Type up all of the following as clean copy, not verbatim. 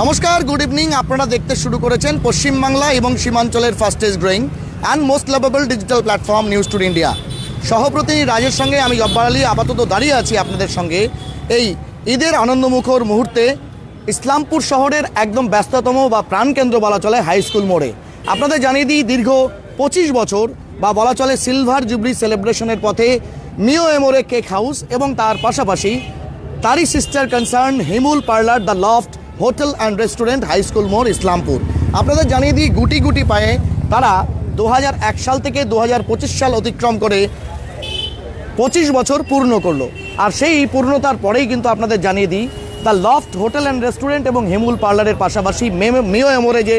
নমস্কার, good evening. আপনারা দেখতে শুরু করেছেন পশ্চিমবাংলা এবং সীমাঞ্চলের fastest growing and most lovable digital platform news today India. সহপ্রতিনিধি রাজের সঙ্গে আমি জব্বার আলী আপাতত দাঁড়িয়ে আছি আপনাদের সঙ্গে এই ঈদের আনন্দমুখর মুহূর্তে ইসলামপুর শহরের একদম ব্যস্ততম বা প্রাণকেন্দ্র বলা চলে হাই স্কুল মোড়ে। আপনাদের জানিয়ে দিই, দীর্ঘ 25 বছর বা বলা চলে সিলভার জুবলি সেলিব্রেশনের পথে মিও এমোরে কেক হাউস এবং তার পাশাপাশি তারই sister concern Himul parlour, the loft hotel and restaurant, high school মোড়, ইসলামপুর। আপনাদের জানিয়ে দিই, গুটি গুটি পায়ে তারা 2001 সাল থেকে 2025 সাল অতিক্রম করে 25 বছর পূর্ণ করলো। আর সেই পূর্ণতার পরেই কিন্তু আপনাদের জানিয়ে দিই, the loft hotel and restaurant এবং হিমুল পার্লারের পাশাপাশি মিও এমোরে যে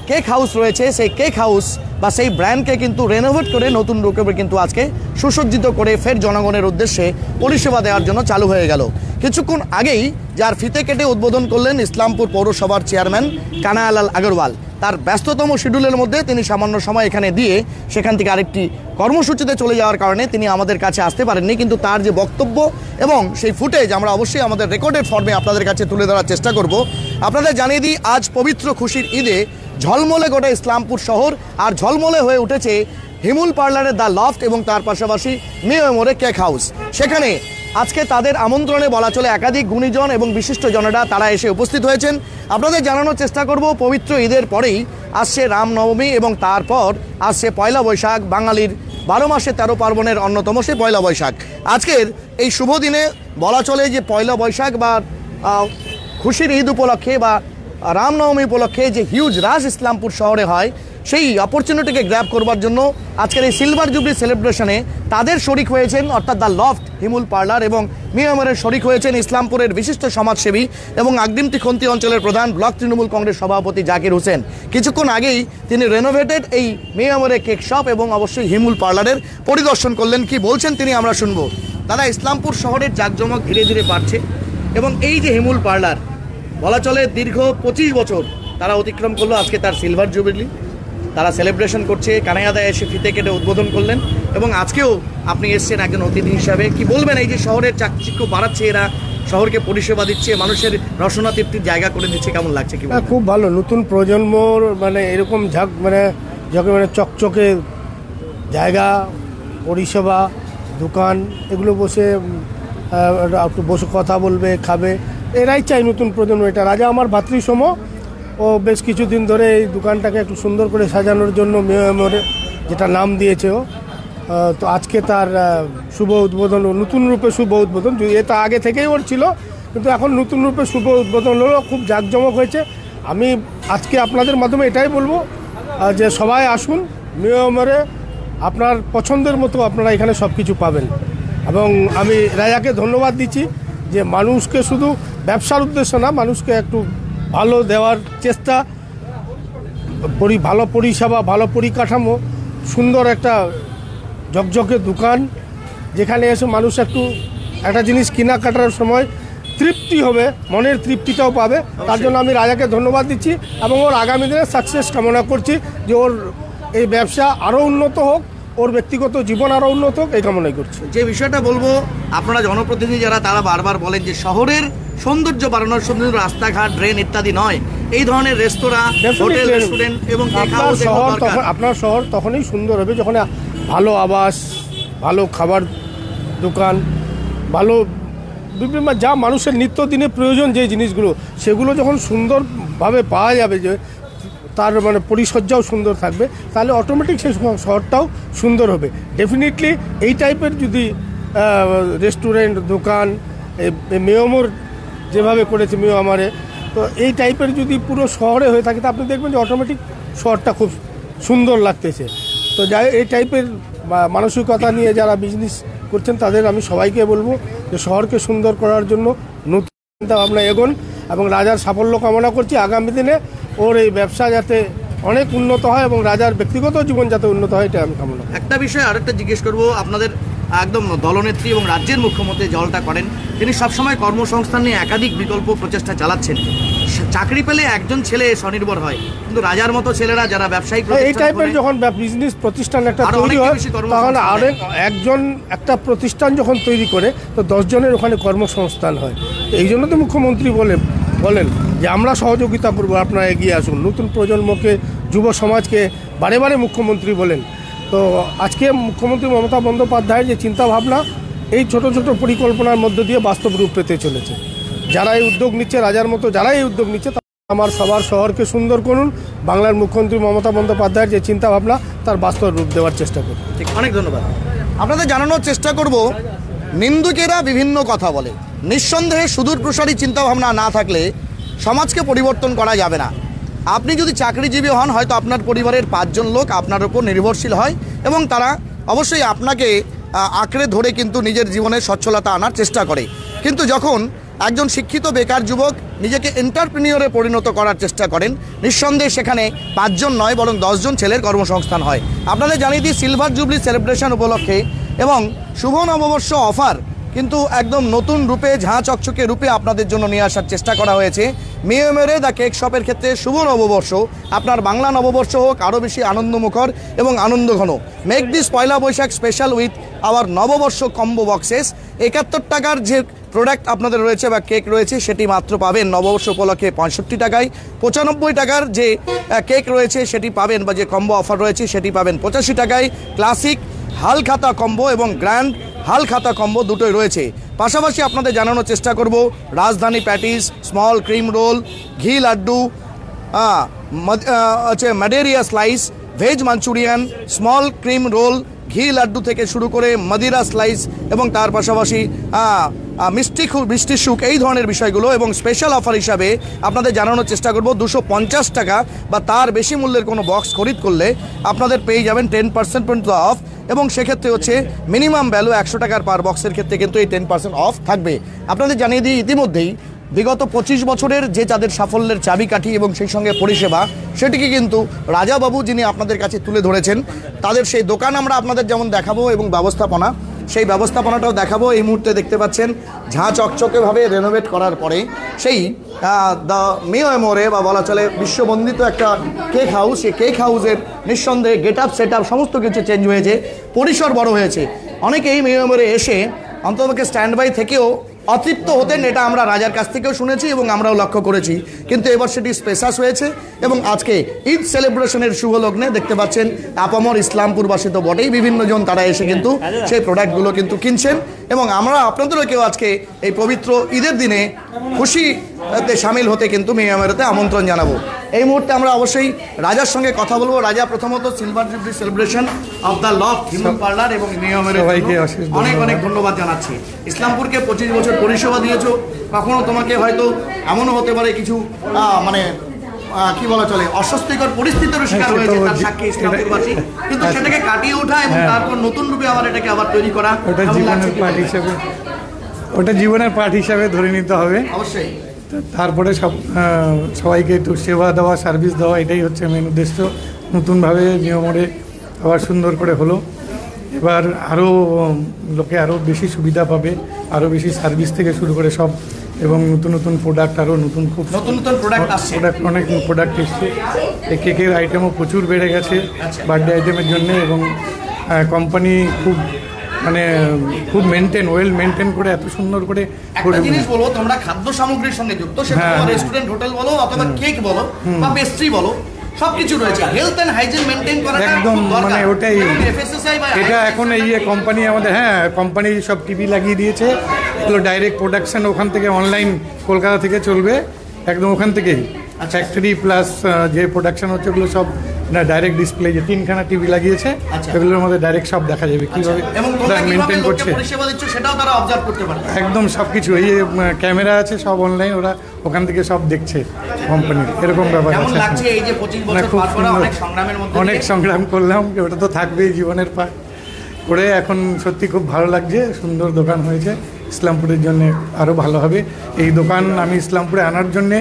কেক হাউস রয়েছে, সেই কেক হাউস বা সেই ব্র্যান্ডকে কিন্তু রেনোভেট করে নতুন রূপে কিন্তু আজকে সুসজ্জিত করে ফের জনগণের উদ্দেশ্যে পরিষেবা দেওয়ার জন্য চালু হয়ে গেল। কিছুক্ষণ আগেই যার ফিতে কেটে উদ্বোধন করলেন ইসলামপুর পৌরসভার চেয়ারম্যান কানায়ালাল আগরওয়াল। তার ব্যস্ততম শিডিউলের মধ্যে তিনি সামান্য সময় এখানে দিয়ে সেখান থেকে আরেকটি কর্মসূচিতে চলে যাওয়ার কারণে তিনি আমাদের কাছে আসতে পারেননি, কিন্তু তার যে বক্তব্য এবং সেই ফুটেজ আমরা অবশ্যই আমাদের রেকর্ডেড ফর্মে আপনাদের কাছে তুলে ধরার চেষ্টা করব। আপনাদের জানিয়ে দিই, আজ পবিত্র খুশির ঈদে ঝলমলে গোটা ইসলামপুর শহর আর ঝলমলে হয়ে উঠেছে হিমুল পার্লারের দ্য লফট এবং তার পাশাপাশি মিও এমোরে কেক হাউস। সেখানে আজকে তাদের আমন্ত্রণে বলা চলে একাধিক গুণীজন এবং বিশিষ্ট জনেরা তারা এসে উপস্থিত হয়েছেন। আপনাদের জানানোর চেষ্টা করব, পবিত্র ঈদের পরেই আসছে রামনবমী এবং তারপর আসছে পয়লা বৈশাখ, বাঙালির 12 মাসে 13 পার্বণের অন্যতম সে পয়লা বৈশাখ। আজকের এই শুভ দিনে বলা চলে যে পয়লা বৈশাখ বা খুশির ঈদ উপলক্ষে বা রামনবমী উপলক্ষে যে হিউজ রাশ ইসলামপুর শহরে হয়, সেই অপরচুনিটিকে গ্র্যাব করবার জন্য আজকের এই সিলভার জুবলি সেলিব্রেশনে তাদের শরিক হয়েছেন, অর্থাৎ দ্য লফট, হিমুল পার্লার এবং মিও এমোরের শরিক হয়েছেন ইসলামপুরের বিশিষ্ট সমাজসেবী এবং আগদিমতি খন্তি অঞ্চলের প্রধান ব্লক তৃণমূল কংগ্রেস সভাপতি জাকির হোসেন। কিছুক্ষণ আগেই তিনি রেনোভেটেড এই মিও এমোরে কেক শপ এবং অবশ্যই হিমুল পার্লারের পরিদর্শন করলেন। কি বলছেন তিনি আমরা শুনবো। দাদা, ইসলামপুর শহরের জাঁকজমক ধীরে ধীরে বাড়ছে এবং এই যে হিমুল পার্লার বলা চলে দীর্ঘ 25 বছর তারা অতিক্রম করলো, আজকে তার সিলভার জুবিলি তারা সেলিব্রেশন করছে। কানাইয়াদা এসে ফিতে কেটে উদ্বোধন করলেন এবং আজকেও আপনি এসছেন একজন অতিথি হিসাবে। কি বলবেন, এই যে শহরের চাকচিক্য বাড়াচ্ছে, এরা শহরকে পরিষেবা দিচ্ছে, মানুষের রসনা তৃপ্তির জায়গা করে দিচ্ছে, কেমন লাগছে? কি খুব ভালো, নতুন প্রজন্মর এরকম চকচকে জায়গা, পরিষেবা, দোকান, এগুলো বসে একটু বসে কথা বলবে, খাবে, এরাই চাই নতুন প্রজন্ম। এটা রাজা আমার ভাতৃসম, ও বেশ কিছুদিন ধরে এই দোকানটাকে একটু সুন্দর করে সাজানোর জন্য মিও এমোরে যেটা নাম দিয়েছে ও, তো আজকে তার শুভ উদ্বোধন, নতুন রূপে শুভ উদ্বোধন। এটা আগে থেকেই ওর ছিল, কিন্তু এখন নতুন রূপে শুভ উদ্বোধন হলো, খুব জাঁকজমক হয়েছে। আমি আজকে আপনাদের মাধ্যমে এটাই বলবো যে সবাই আসুন মিও এমোরে, আপনার পছন্দের মতো আপনারা এখানে সব কিছু পাবেন। এবং আমি রাজাকে ধন্যবাদ দিচ্ছি যে মানুষকে শুধু ব্যবসার উদ্দেশ্য না, মানুষকে একটু ভালো দেওয়ার চেষ্টা, ভালো পরিষেবা, ভালো পরিকাঠামো, সুন্দর একটা ঝকঝকে দোকান, যেখানে এসে মানুষ একটু একটা জিনিস কেনাকাটার সময় তৃপ্তি হবে, মনের তৃপ্তিটাও পাবে। তার জন্য আমি রাজাকে ধন্যবাদ দিচ্ছি এবং ওর আগামী দিনে সাকসেস কামনা করছি, যে ওর এই ব্যবসা আরও উন্নত হোক, ওর ব্যক্তিগত জীবন আরও উন্নত হোক, এই কামনাই করছি। যে বিষয়টা বলবো, আপনারা জনপ্রতিনিধি যারা, তারা বারবার বলেন যে শহরের সৌন্দর্য বাড়ানোর জন্য রাস্তাঘাট, ড্রেন ইত্যাদি নয়, এই ধরনের রেস্তোরাঁ, হোটেল, রেস্টুরেন্ট এবং আপনার শহর তখনই সুন্দর হবে যখন ভালো আবাস, ভালো খাবার দোকান, ভালো বিভিন্ন যা মানুষের নিত্যদিনে প্রয়োজন যে জিনিসগুলো, সেগুলো যখন সুন্দরভাবে পাওয়া যাবে, যে তার পরিসজ্জাও সুন্দর থাকবে, তাহলে অটোমেটিক সেই শহরটাও সুন্দর হবে। ডেফিনেটলি এই টাইপের যদি রেস্টুরেন্ট, দোকান, মিও এমোর যেভাবে করেছে মিও এমোরে, তো এই টাইপের যদি পুরো শহরে হয়ে থাকে, তো আপনি দেখবেন যে অটোমেটিক শহরটা খুব সুন্দর লাগতেছে। তো যাই এই টাইপের মানসিকতা নিয়ে যারা বিজনেস করছেন, তাদের আমি সবাইকে বলবো যে শহরকে সুন্দর করার জন্য নতুন চিন্তা ভাবনা এগোন, এবং রাজার সাফল্য কামনা করছি। আগামী দিনে ওর এই ব্যবসা যাতে অনেক উন্নত হয় এবং রাজার ব্যক্তিগত জীবন যাতে উন্নত হয়, এটা আমি কামনা। একটা বিষয় আরেকটা জিজ্ঞেস করবো, আপনাদের একদম দলনেত্রী এবং রাজ্যের মুখ্যমন্ত্রী জলটা করেন, তিনি সবসময় কর্মসংস্থান নিয়ে একাধিক বিকল্প প্রচেষ্টা চালাচ্ছেন। চাকরি পেলে একজন ছেলে স্বনির্ভর হয়, কিন্তু রাজার মতো ছেলেরা যারা ব্যবসায়িক এই টাইপের যখন বিজনেস প্রতিষ্ঠান একটা তৈরি হয়, তখন আরেক একজন একটা প্রতিষ্ঠান যখন তৈরি করে, তো 10 জনের ওখানে কর্মসংস্থান হয়। এই জন্য তো মুখ্যমন্ত্রী বলে বলেন যে আমরা সহযোগিতা করবো, আপনারা এগিয়ে আসুন। নতুন প্রজন্মকে, যুব সমাজকে বারে বারে মুখ্যমন্ত্রী বলেন। তো আজকে মুখ্যমন্ত্রী মমতা বন্দ্যোপাধ্যায়ের যে চিন্তাভাবনা, এই ছোট ছোট পরিকল্পনার মধ্য দিয়ে বাস্তব রূপ পেতে চলেছে। যারা এই উদ্যোগ নিচ্ছে, রাজার মতো যারা এই উদ্যোগ নিচ্ছে, আমার সবার শহরকে সুন্দর করুন, বাংলার মুখ্যমন্ত্রী মমতা বন্দ্যোপাধ্যায়ের যে চিন্তাভাবনা তার বাস্তব রূপ দেওয়ার চেষ্টা করুন। ঠিক, অনেক ধন্যবাদ। আপনাদের জানানোর চেষ্টা করব, নিন্দুকেরা বিভিন্ন কথা বলে, নিঃসন্দেহে সুদূর প্রসারী চিন্তাভাবনা না থাকলে সমাজকে পরিবর্তন করা যাবে না। আপনি যদি চাকরিজীবী হন, হয়তো আপনার পরিবারের 5 জন লোক আপনার উপর নির্ভরশীল হয় এবং তারা অবশ্যই আপনাকে আঁকড়ে ধরে কিন্তু নিজের জীবনে সচ্ছলতা আনার চেষ্টা করে। কিন্তু যখন একজন শিক্ষিত বেকার যুবক নিজেকে এন্টারপ্রেনিয়রে পরিণত করার চেষ্টা করেন, নিঃসন্দেহে সেখানে 5 জন নয় বরং 10 জন ছেলের কর্মসংস্থান হয়। আপনাদের জানিয়ে দিই, সিলভার জুবলি সেলিব্রেশন উপলক্ষে এবং শুভ নববর্ষ অফার কিন্তু একদম নতুন রূপে, ঝাঁ চকচকে রূপে আপনাদের জন্য নিয়ে আসার চেষ্টা করা হয়েছে। মিওমেরে দ্য কেক শপের ক্ষেত্রে শুভ নববর্ষ আপনার বাংলা নববর্ষ হোক আরও বেশি আনন্দমুখর এবং আনন্দঘন। Make this Poila Baisakh special with our Nababarsha combo boxes. 71 টাকার যে প্রোডাক্ট আপনাদের রয়েছে বা কেক রয়েছে সেটি মাত্র পাবেন নববর্ষ উপলক্ষে 65 টাকায়। 95 টাকার যে কেক রয়েছে সেটি পাবেন, বা যে কম্বো অফার রয়েছে সেটি পাবেন 85 টাকায়। ক্লাসিক হালখাতা কম্বো এবং গ্র্যান্ড হালখাতা কম্বো দুটোই রয়েছে। পাশাপাশি আপনাদের জানানোর চেষ্টা করব, রাজধানী patties, small cream roll, ghee laddu, Madeira slice, veg Manchurian, small cream roll, ghee laddu থেকে শুরু করে মাদিরা স্লাইস এবং তার পাশাপাশি মিষ্টি সুখ, এই ধরনের বিষয়গুলো। এবং স্পেশাল অফার হিসাবে আপনাদের জানানোর চেষ্টা করব, 250 টাকা বা তার বেশি মূল্যের কোনো বক্স খরিদ করলে আপনাদের পেয়ে যাবেন 10% পর্যন্ত অফ, এবং সেক্ষেত্রে হচ্ছে মিনিমাম ভ্যালু 100 টাকার পার বক্সের ক্ষেত্রে কিন্তু এই 10% অফ থাকবে। আপনাদের জানিয়ে দিই, ইতিমধ্যেই বিগত 25 বছরের যে তাদের সাফল্যের চাবিকাঠি এবং সেই সঙ্গে পরিষেবা, সেটিকে কিন্তু রাজাবাবু যিনি আপনাদের কাছে তুলে ধরেছেন, তাদের সেই দোকান আমরা আপনাদের যেমন দেখাবো এবং ব্যবস্থাপনা, সেই ব্যবস্থাপনাটাও দেখাবো। এই মুহূর্তে দেখতে পাচ্ছেন ঝাঁ চকচকেভাবে রেনোভেট করার পরে সেই দ্য মিওমেরে বা বলা চলে বিশ্ববন্দিত একটা কেক হাউস, সেই কেক হাউসের নিঃসন্দেহে গেট আপ সেট আপ সমস্ত কিছু চেঞ্জ হয়েছে, পরিসর বড় হয়েছে। অনেকেই মিওমেরে এসে অন্ততপক্ষে স্ট্যান্ড বাই থেকেও অতৃপ্ত হতেন, এটা আমরা রাজার কাছ থেকেও শুনেছি এবং আমরাও লক্ষ্য করেছি। কিন্তু এবার সেটি স্পেশাস হয়েছে এবং আজকে ঈদ সেলিব্রেশনের শুভ লগ্নে দেখতে পাচ্ছেন আপামর ইসলামপুরবাসী তো বটেই, বিভিন্ন জন তারা এসে কিন্তু সেই প্রোডাক্টগুলো কিন্তু কিনছেন। এবং আমরা আপনাদেরও কেউ আজকে এই পবিত্র ঈদের দিনে খুশিতে সামিল হতে কিন্তু মিওমেরেতে আমন্ত্রণ জানাবো। এই মুহূর্তে আমরা অবশ্যই রাজার সঙ্গে কথা বলবো। রাজা, প্রথমত silver jubilee celebration of the love human parlour এবং মিওমেরের অনেক অনেক ধন্যবাদ জানাচ্ছি। ইসলামপুরকে 25 বছর পরিষেবা দিয়েছো, কখনো তোমাকে হয়তো এমনও হতে পারে কিছু মানে কি বলা চলে অস্বস্তিকর পরিস্থিতিরও শিকার হয়েছে তার সাক্ষী ইসলামপুরবাসী, কিন্তু সেটাকে কাটিয়ে ওঠা এবং তারপর নতুন রূপে আবার এটাকে আবার তৈরি করা, ওটা জীবনের পাঠ হিসাবে ধরে নিতে হবে অবশ্যই। তারপরে সবাইকে একটু সেবা দেওয়া, সার্ভিস দেওয়া, এটাই হচ্ছে মেন উদ্দেশ্য। নতুনভাবে নিয়মরে আবার সুন্দর করে হলো, এবার আরও লোকে আরও বেশি সুবিধা পাবে, আরও বেশি সার্ভিস থেকে শুরু করে সব, এবং নতুন নতুন প্রোডাক্ট, আরও নতুন খুব নতুন প্রোডাক্ট আসছে, অনেক প্রোডাক্ট এসছে। এই কেকের আইটেমও প্রচুর বেড়ে গেছে বার্থডে আইটেমের জন্য, এবং কোম্পানি খুব ওয়েল মেনটেন করে এত সুন্দর করে। একটা জিনিস বলবো, তোমরা খাদ্য সামগ্রীর সঙ্গে যুক্ত, সেটা রেস্টুরেন্ট হোটেল বলো অথবা কেক বলো বা পেস্ট্রি বলো, সবকিছু রয়েছে। হেলথ এন্ড হাইজিন মেনটেন করাটা একদম ওটাই। FSSAI এটা এখন এই কোম্পানি আমাদের কোম্পানি সব টিভি লাগিয়ে দিয়েছে, এগুলো ডাইরেক্ট প্রোডাকশন ওখান থেকে অনলাইন কলকাতা থেকে চলবে, একদম ওখান থেকেই ফ্যাক্টরি প্লাস যে প্রোডাকশন হচ্ছে ওগুলো সব ডাইরেক্ট ডিসপ্লে, যে 3খানা টিভি লাগিয়েছে, এগুলোর মধ্যে ডাইরেক্ট সব দেখা যাবে কীভাবে মেনটেন করছে, একদম সব কিছু। এই ক্যামেরা আছে সব অনলাইন, ওরা ওখান থেকে সব দেখছে কোম্পানির, এরকম ব্যাপার আছে। খুব অনেক সংগ্রাম করলাম, ওটা তো থাকবেই জীবনের পাঠ করে। এখন সত্যি খুব ভালো লাগছে, সুন্দর দোকান হয়েছে। ইসলামপুরের জন্য আরও ভালো হবে এই দোকান। আমি ইসলামপুরে আনার জন্যে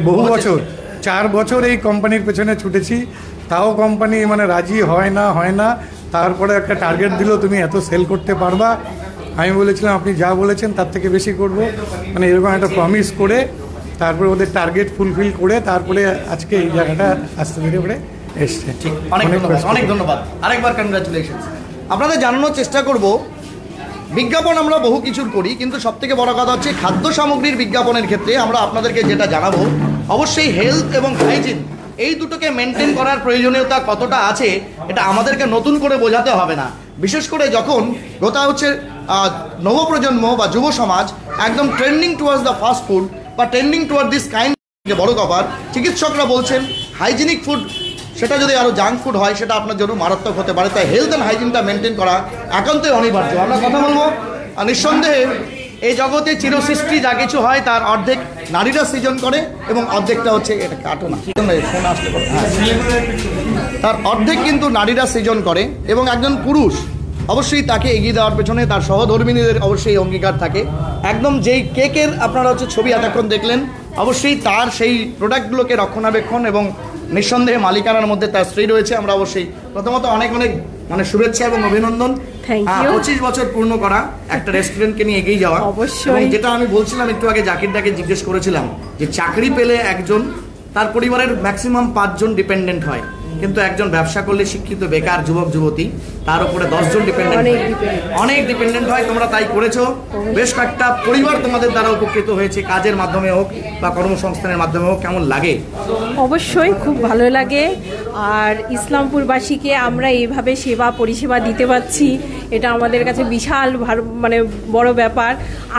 বহু বছর, 4 বছর এই কোম্পানির পেছনে ছুটেছি, তাও কোম্পানি রাজি হয় না। তারপরে একটা টার্গেট দিল, তুমি এত সেল করতে পারবা। আমি বলেছিলাম আপনি যা বলেছেন তার থেকে বেশি করব, এরকম একটা প্রমিস করে তারপরে ওদের টার্গেট ফুলফিল করে তারপরে আজকে এই জায়গাটা আস্তে ধীরে করে এসছে। অনেক ধন্যবাদ, আরেকবার কনগ্রাচুলেশন। আপনাদের জানানোর চেষ্টা করব, বিজ্ঞাপন আমরা বহু কিছুর করি, কিন্তু সবথেকে বড় কথা হচ্ছে খাদ্য সামগ্রীর বিজ্ঞাপনের ক্ষেত্রে আমরা আপনাদেরকে যেটা জানাবো, অবশ্যই হেলথ এবং হাইজিন এই দুটোকে মেনটেন করার প্রয়োজনীয়তা কতটা আছে এটা আমাদেরকে নতুন করে বোঝাতে হবে না। বিশেষ করে যখন গোটা হচ্ছে নবপ্রজন্ম বা যুব সমাজ একদম trending towards the fast food বা ট্রেন্ডিং টুয়ার্ড দিস কাইন্ড, বড় ব্যাপার চিকিৎসকরা বলছেন হাইজিনিক ফুড সেটা যদি আরও জাঙ্ক ফুড হয় সেটা আপনার জন্য মারাত্মক হতে পারে। তাই হেলথ অ্যান্ড হাইজিনটা মেনটেন করা একান্তই অনিবার্য। আমরা কথা বলবো নিঃসন্দেহে এই জগতে চিরসৃষ্টি যা কিছু হয় তার অর্ধেক নারীরা সৃজন করে এবং অর্ধেকটা হচ্ছে এটা কাটো না ফোন আসতে পারে, তার অর্ধেক কিন্তু নারীরা সৃজন করে এবং একজন পুরুষ অবশ্যই তাকে এগিয়ে দেওয়ার পেছনে তার সহধর্মিনীদের অবশ্যই অঙ্গীকার থাকে। একদম যেই কেকের আপনারা হচ্ছে ছবি এতক্ষণ দেখলেন, অবশ্যই তার সেই প্রোডাক্টগুলোকে রক্ষণাবেক্ষণ এবং নিঃসন্দেহে মালিকানার মধ্যে তার স্ত্রী রয়েছে। আমরা অবশ্যই প্রথমত অনেক অনেক মানে শুভেচ্ছা এবং অভিনন্দন। 25 বছর পূর্ণ করা একটা রেস্টুরেন্টকে নিয়ে এগিয়ে যাওয়া। অবশ্যই যেটা আমি বলছিলাম একটু আগে, জাকিরদাকে জিজ্ঞেস করেছিলাম যে চাকরি পেলে একজন তার পরিবারের ম্যাক্সিমাম 5 জন ডিপেন্ডেন্ট হয়, কিন্তু একজন ব্যবসা করলে শিক্ষিত বেকার যুবক যুবতী তার উপরে 10 জন ডিপেন্ডেন্ট, অনেক ডিপেন্ডেন্ট হয়। তোমরা তাই করেছো, বেশ কয়েকটা পরিবার তোমাদের দ্বারা উপকৃত হয়েছে, কাজের মাধ্যমে হোক বা কর্মসংস্থানের মাধ্যমে হোক। কেমন লাগে? অবশ্যই খুব ভালো লাগে। আর ইসলামপুরবাসীকে আমরা এইভাবে সেবা পরিষেবা দিতে পারছি, এটা আমাদের কাছে বিশাল মানে বড় ব্যাপার।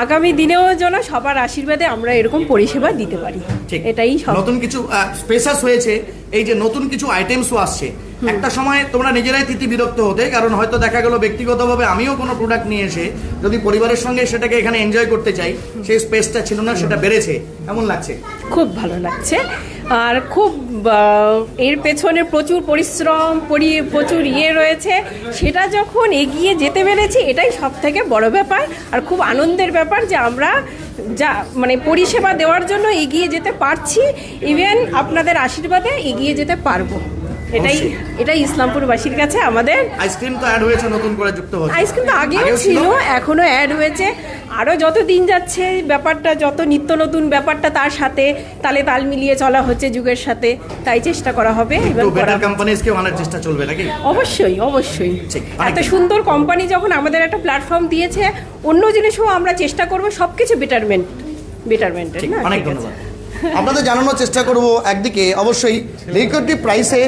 আগামী দিনেও যেন সবার আশীর্বাদে আমরা এরকম পরিষেবা দিতে পারি, এটাই নতুন কিছু স্পেশাস হয়েছে, এই যে নতুন কিছু আইটেমসও আসছে। একটা সময় তোমরা নিজেরাই তিতি বিরক্ত হতে, কারণ হয়তো দেখা গেল ব্যক্তিগতভাবে আমিও কোনো প্রোডাক্ট নিয়ে এসে যদি পরিবারের সঙ্গে সেটাকে এখানে এনজয় করতে চাই, সেই স্পেসটা ছিল না, সেটা বেড়েছে। কেমন লাগছে? খুব ভালো লাগছে। আর খুব এর পেছনে প্রচুর পরিশ্রম প্রচুর রয়েছে, সেটা যখন এগিয়ে যেতে পেরেছি এটাই সব থেকে বড় ব্যাপার। আর খুব আনন্দের ব্যাপার যে আমরা যা মানে পরিষেবা দেওয়ার জন্য এগিয়ে যেতে পারছি, ইভেন আপনাদের আশীর্বাদে এগিয়ে যেতে পারবো। এটাই ইসলামপুরবাসীর কাছে আমাদের। আইসক্রিম তো অ্যাড হয়েছে, নতুন করে যুক্ত হচ্ছে। আইসক্রিম তো আগেও ছিল, এখনো অ্যাড হয়েছে। আরও যত দিন যাচ্ছে ব্যাপারটা যত নিত্য নতুন ব্যাপারটা তার সাথে তাল মিলিয়ে চলা হচ্ছে যুগের সাথে, তাই চেষ্টা করা হবে। চেষ্টা চলবে নাকি? অবশ্যই অবশ্যই। এত সুন্দর কোম্পানি যখন আমাদের একটা প্ল্যাটফর্ম দিয়েছে, অন্য জিনিসও আমরা চেষ্টা করব সবকিছু বেটারমেন্টের। অনেক ধন্যবাদ। আপনাদের জানানোর চেষ্টা করব একদিকে অবশ্যই রিকর্ডিভ প্রাইসে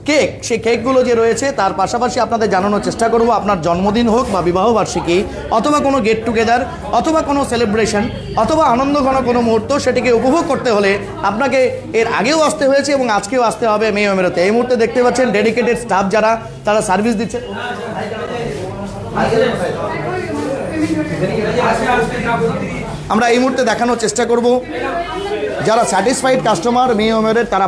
কেক, সেই কেকগুলো যে রয়েছে তার পাশাপাশি আপনাদের জানানোর চেষ্টা করব আপনার জন্মদিন হোক বা বিবাহবার্ষিকী অথবা কোনো গেট টুগেদার অথবা কোনো সেলিব্রেশন অথবা আনন্দঘন কোনো মুহূর্ত, সেটিকে উপভোগ করতে হলে আপনাকে এর আগেও আসতে হয়েছে এবং আজকেও আসতে হবে মেয়ো মেরোতে। এই মুহূর্তে দেখতে পাচ্ছেন ডেডিকেটেড স্টাফ যারা তারা সার্ভিস দিচ্ছে। আমরা এই মুহূর্তে দেখানোর চেষ্টা করব যারা স্যাটিসফাইড কাস্টমার মেয়ো মেয়রের, তারা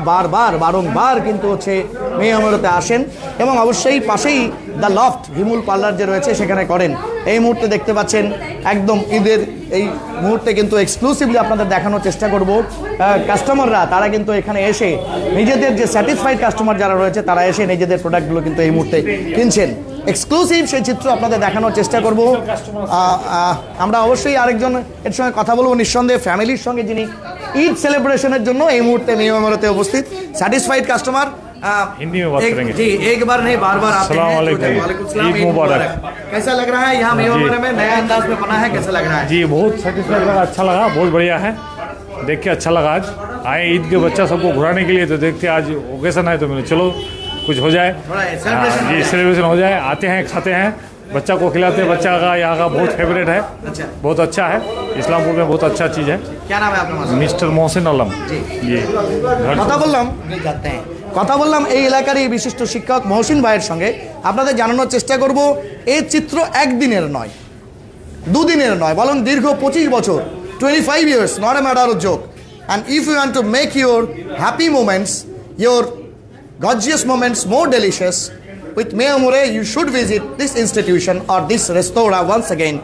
বারংবার কিন্তু হচ্ছে মেয়ো মেয়রতে আসেন এবং অবশ্যই পাশেই দ্য লফট ভিমুল পার্লার যে রয়েছে সেখানে করেন। এই মুহূর্তে দেখতে পাচ্ছেন একদম ঈদের এই মুহূর্তে কিন্তু এক্সক্লুসিভলি আপনাদের দেখানোর চেষ্টা করব কাস্টমাররা তারা কিন্তু এখানে এসে নিজেদের যে স্যাটিসফাইড কাস্টমার যারা রয়েছে তারা এসে নিজেদের প্রোডাক্টগুলো কিন্তু এই মুহূর্তে কিনছেন। এক্সক্লুসিভ সেই চিত্র আপনাদের দেখানোর চেষ্টা করব। আমরা অবশ্যই আরেকজন এর সঙ্গে কথা বলবো, নিঃসন্দেহে ফ্যামিলির সঙ্গে যিনি ঈদ সেলিব্রেশনের জন্য এই মুহূর্তে মেয়ো মেয়রতে উপস্থিত স্যাটিসফাইড কাস্টমার। हिंदी में बात करेंगे जी, एक बार नहीं बार-बार आते हैं। वालेकुम सलाम, ईद मुबारक। कैसा लग रहा है यहाँ मेयो मेरे में नया अंदाज में बना है, कैसा लग रहा है? जी बहुत सेटिस्फाइड लगा, अच्छा लगा, बहुत बढ़िया है, देख के अच्छा लगा। आज आए ईद के बच्चा सबको घुराने के लिए, तो देखते आज ओकेशन है तो मैंने चलो कुछ हो जाए, जी सेलिब्रेशन हो जाए। आते हैं खाते हैं, बच्चा को खिलाते हैं, बच्चा का यहाँ का बहुत फेवरेट है, बहुत अच्छा है। इस्लामपुर में बहुत अच्छा चीज़ है। क्या नाम है आपका? मिस्टर मोहसिन आलम जी। কথা বললাম এই এলাকারই বিশিষ্ট শিক্ষক মহসিন ভাইয়ের সঙ্গে। আপনাদের জানানোর চেষ্টা করব এই চিত্র একদিনের নয়, দুদিনের নয়, বরং দীর্ঘ 25 বছর, 25 years, not a matter of joke. And if you want to make your happy moments, your gorgeous moments more delicious with Mayo More, you should visit this institution or this restaurant once again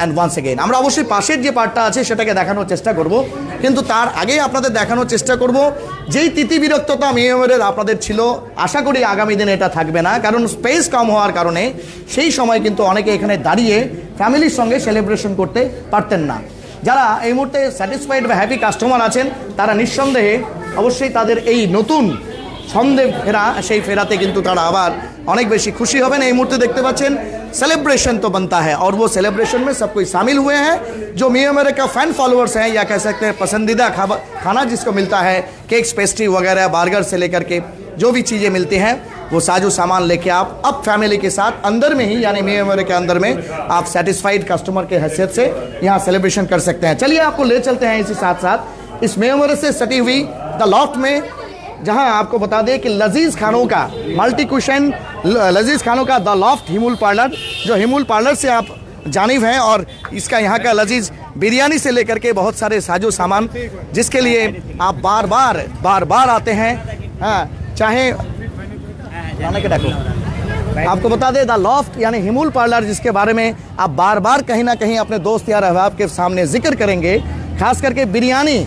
and once again. আমরা অবশ্যই পাশের যে পার্টটা আছে সেটাকে দেখানোর চেষ্টা করব, কিন্তু তার আগে আপনাদের দেখানোর চেষ্টা করব যেই তিতি বিরক্ততা মেয়ো মেয়রের আপনাদের ছিল, আশা করি আগামী দিনে এটা থাকবে না, কারণ স্পেস কম হওয়ার কারণে সেই সময় কিন্তু অনেকে এখানে দাঁড়িয়ে ফ্যামিলির সঙ্গে সেলিব্রেশন করতে পারতেন না। যারা এই মুহূর্তে স্যাটিসফাইড বা হ্যাপি কাস্টমার আছেন তারা নিঃসন্দেহে অবশ্যই তাদের এই নতুন ছন্দে ফেরা, সেই ফেরাতে কিন্তু তারা আবার অনেক বেশি খুশি হবেন। এই মুহূর্তে দেখতে পাচ্ছেন सेलिब्रेशन तो बनता है और वो सेलिब्रेशन में सब कोई शामिल हुए हैं। जो मियां मेरे का फैन फॉलोअर्स हैं या कह सकते हैं पसंदीदा खाना जिसको मिलता है, केक्स, पेस्ट्री वगैरह, बर्गर से लेकर के जो भी चीज़ें मिलती हैं वो साजो सामान लेके आप अब फैमिली के साथ अंदर में ही यानी मियां मेरे के अंदर में आप सेटिस्फाइड कस्टमर के हैसियत से यहाँ सेलिब्रेशन कर सकते हैं। चलिए आपको ले चलते हैं इसी साथ साथ इस मियां मेरे से सटी हुई द लॉफ्ट में, जहां आपको बता दें कि लजीज खानों का मल्टी क्वेश्चन लजीज खानों का द लॉफ्ट हिमूल पार्लर, जो हिमूल पार्लर से आप जानिब हैं और इसका यहाँ का लजीज बिरयानी से लेकर के बहुत सारे साजो सामान जिसके लिए आप बार बार आते हैं। हाँ, चाहे आपको बता दें द लॉफ्ट यानी हिमूल पार्लर जिसके बारे में आप बार बार कहीं ना कहीं अपने दोस्त या रहबाब के सामने जिक्र करेंगे, खास करके बिरयानी,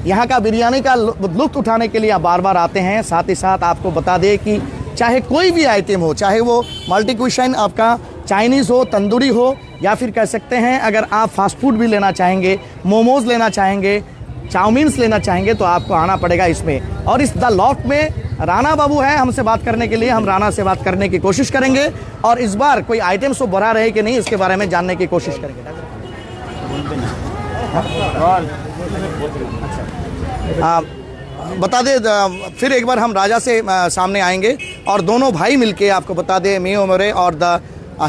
यहाँ का बिरयानी का लुत्फ उठाने के लिए आप बार बार आते हैं। साथ ही साथ आपको बता दें कि चाहे कोई भी आइटम हो, चाहे वो मल्टी क्वेश्चन आपका चाइनीज़ हो, तंदूरी हो, या फिर कह सकते हैं अगर आप फास्ट फूड भी लेना चाहेंगे, मोमोज़ लेना चाहेंगे, चाउमीन्स लेना चाहेंगे तो आपको आना पड़ेगा इसमें। और इस द लॉफ्ट में राना बाबू है हमसे बात करने के लिए, हम राना से बात करने की कोशिश करेंगे और इस बार कोई आइटम्स वो बढ़ा रहे कि नहीं इसके बारे में जानने की कोशिश करेंगे। बता दे फिर एक बार हम राजा से सामने आएंगे और दोनों भाई मिलके आपको बता दे मियां मेरे और द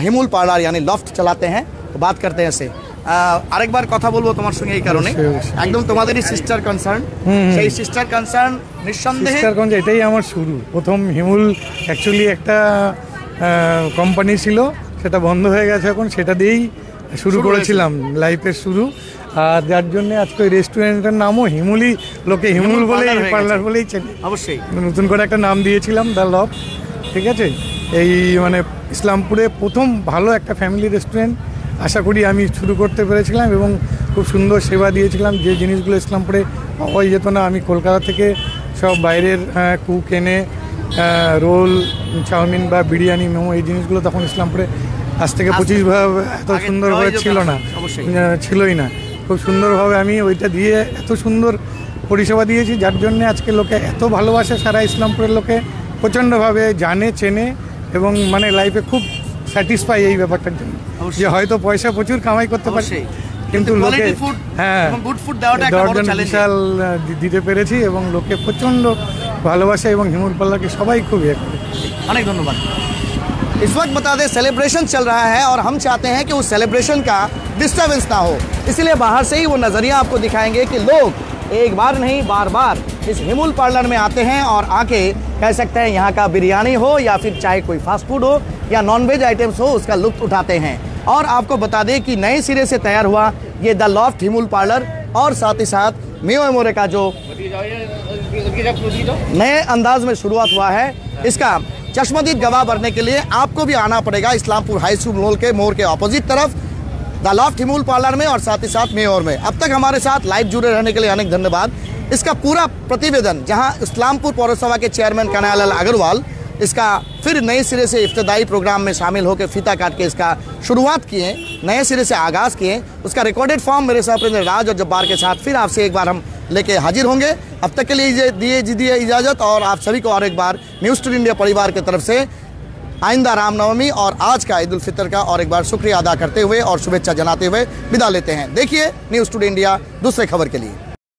हिमूल पार्लर यानी लॉफ्ट चलाते हैं, तो बात करते हैं से আরেকবার কথা বলবো তোমার সঙ্গে এই কারণে একদম তোমাদেরই সিস্টার কনসার্ন, সেই সিস্টার কনসার্ন নিঃসন্দেহে সিস্টার কনসার্ন এটাই আমার শুরু। প্রথম হিমুল অ্যাকচুয়ালি একটা কোম্পানি ছিল, সেটা বন্ধ হয়ে গেছে এখন, সেটা দিয়েই শুরু করেছিলাম লাইফের শুরু। আর যার জন্য আজকে ওই রেস্টুরেন্টের নামও হিমুলই, লোকে হিমুল বলেই পার্লার বলেই চেনে। অবশ্যই নতুন করে একটা নাম দিয়েছিলাম দ্য লফট, ঠিক আছে। এই মানে ইসলামপুরে প্রথম ভালো একটা ফ্যামিলি রেস্টুরেন্ট আশা করি আমি শুরু করতে পেরেছিলাম এবং খুব সুন্দর সেবা দিয়েছিলাম। যে জিনিসগুলো ইসলামপুরে পাওয়াই যেত না, আমি কলকাতা থেকে সব বাইরের কুক এনে রোল, চাউমিন বা বিরিয়ানি, মোমো এই জিনিসগুলো তখন ইসলামপুরে আজ থেকে 25 এত সুন্দরভাবে ছিল না, ছিলই না। খুব সুন্দরভাবে আমি ওইটা দিয়ে এত সুন্দর পরিষেবা দিয়েছি, যার জন্য আজকে লোকে এত ভালোবাসে, সারা ইসলামপুরের লোকে প্রচণ্ডভাবে জানে, চেনে এবং মানে লাইফে খুব স্যাটিসফাই এই ব্যাপারটার জন্য যে হয়তো পয়সা প্রচুর কামাই করতে পারছি কিন্তু লোকে হ্যাঁ দেওয়ার জন্য বিশাল দিতে পেরেছি এবং লোকে প্রচণ্ড ভালোবাসে এবং হিমুল পাল্লাকে সবাই খুব ইয়ে করে। অনেক ধন্যবাদ। इस वक्त बता दें सेलिब्रेशन चल रहा है और हम चाहते हैं कि उस सेलिब्रेशन का डिस्टर्बेंस ना हो, इसलिए बाहर से ही वो नज़रिया आपको दिखाएंगे कि लोग एक बार नहीं बार बार इस हिमूल पार्लर में आते हैं और आके कह सकते हैं यहाँ का बिरयानी हो या फिर चाहे कोई फास्ट फूड हो या नॉनवेज आइटम्स हो उसका लुत्फ उठाते हैं। और आपको बता दें कि नए सिरे से तैयार हुआ ये द लॉफ्ट हिमूल पार्लर और साथ ही साथ मियां मेरे का जो नए अंदाज में शुरुआत हुआ है, इसका चश्मदीद गवाह बनने के लिए आपको भी आना पड़ेगा इस्लामपुर हाई स्कूल मोड़ के अपोजिट तरफ द लॉफ्ट हिमूल पार्लर में और साथ ही साथ मेयर में। अब तक हमारे साथ लाइव जुड़े रहने के लिए अनेक धन्यवाद। इसका पूरा प्रतिवेदन जहां इस्लामपुर पौरसभा के चेयरमैन कन्हैयालाल अग्रवाल इसका फिर नए सिरे से इफ्तिदाई प्रोग्राम में शामिल होकर फीता काट के इसका शुरुआत किए, नए सिरे से आगाज़ किए, उसका रिकॉर्डेड फॉर्म मेरे सहप्रेमी राज और जब्बार के साथ फिर आपसे एक बार हम लेके हाजिर होंगे। अब तक के लिए दिए इजाज़त और आप सभी को और एक बार न्यूज़ टुडे इंडिया परिवार की तरफ से आइंदा रामनवमी और आज का ईद उल फितर का और एक बार शुक्रिया अदा करते हुए और शुभेच्छा जनाते हुए विदा लेते हैं। देखिए न्यूज़ टुडे इंडिया दूसरे खबर के लिए।